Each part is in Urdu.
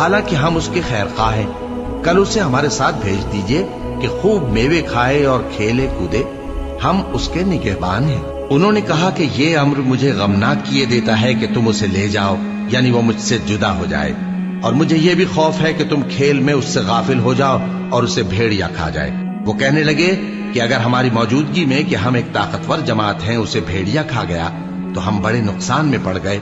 حالانکہ ہم اس کے خیر خواہ ہیں، کل اسے ہمارے ساتھ بھیج دیجئے کہ خوب میوے کھائے اور کھیلے کودے، ہم اس کے نگہبان ہیں۔ انہوں نے کہا کہ یہ امر مجھے غمناک کیے دیتا ہے کہ تم اسے لے جاؤ، یعنی وہ مجھ سے جدا ہو جائے، اور مجھے یہ بھی خوف ہے کہ تم کھیل میں اس سے غافل ہو جاؤ اور اسے بھیڑیا کھا جائے۔ وہ کہنے لگے کہ اگر ہماری موجودگی میں کہ ہم ایک طاقتور جماعت ہیں اسے بھیڑیا کھا گیا تو ہم بڑے نقصان میں پڑ گئے۔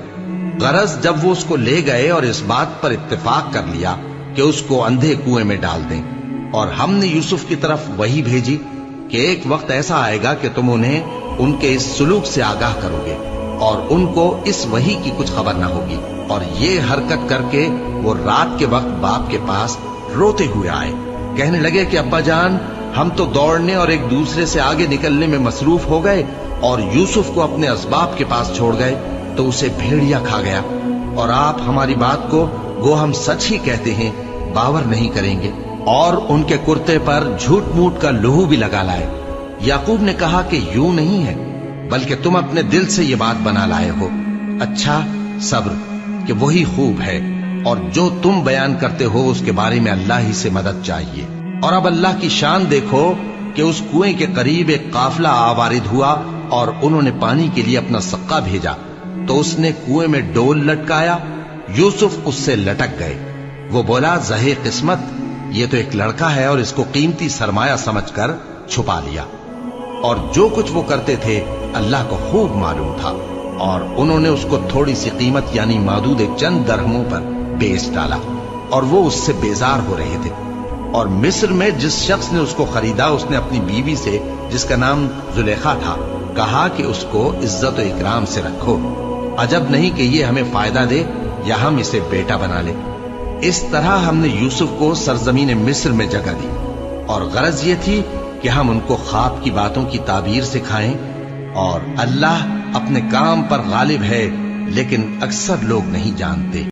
غرض جب وہ اس کو لے گئے اور اس بات پر اتفاق کر لیا کہ اس کو اندھے کنویں میں ڈال دیں، اور ہم نے یوسف کی طرف وحی بھیجی کہ ایک وقت ایسا آئے گا کہ تم انہیں ان کے اس سلوک سے آگاہ کرو گے، اور ان کو اس وحی کی کچھ خبر نہ ہوگی۔ اور یہ حرکت کر کے وہ رات کے وقت باپ کے پاس روتے ہوئے آئے، کہنے لگے کہ ابا جان، ہم تو دوڑنے اور ایک دوسرے سے آگے نکلنے میں مصروف ہو گئے اور یوسف کو اپنے اسباب کے پاس چھوڑ گئے تو اسے بھیڑیا کھا گیا، اور آپ ہماری بات کو گو ہم سچ ہی کہتے ہیں باور نہیں کریں گے۔ اور ان کے کرتے پر جھوٹ موٹ کا لہو بھی لگا لائے۔ یعقوب نے کہا کہ یوں نہیں ہے، بلکہ تم اپنے دل سے یہ بات بنا لائے ہو۔ اچھا صبر، کہ وہی خوب ہے، اور جو تم بیان کرتے ہو اس کے بارے میں اللہ ہی سے مدد چاہیے۔ اور اب اللہ کی شان دیکھو کہ اس کنویں کے قریب ایک قافلہ آوارد ہوا اور انہوں نے پانی کے لیے اپنا سقا بھیجا، تو اس نے کنویں میں ڈول لٹکایا، یوسف اس سے لٹک گئے۔ وہ بولا زہے قسمت، یہ تو ایک لڑکا ہے، اور اس کو قیمتی سرمایہ سمجھ کر چھپا لیا۔ اور جو کچھ وہ کرتے تھے اللہ کو خوب معلوم تھا، اور انہوں نے اس کو تھوڑی سی قیمت یعنی معدود چند درہموں پر بیچ ڈالا، اور وہ اس سے بیزار ہو رہے تھے۔ اور مصر میں جس شخص نے اس کو خریدا اس نے اپنی بیوی سے جس کا نام زلیخا تھا کہا کہ اس کو عزت و اکرام سے رکھو، عجب نہیں کہ یہ ہمیں فائدہ دے یا ہم اسے بیٹا بنا لے۔ اس طرح ہم نے یوسف کو سرزمین مصر میں جگہ دی، اور غرض یہ تھی کہ ہم ان کو خواب کی باتوں کی تعبیر سکھائیں۔ اور اللہ اپنے کام پر غالب ہے، لیکن اکثر لوگ نہیں جانتے۔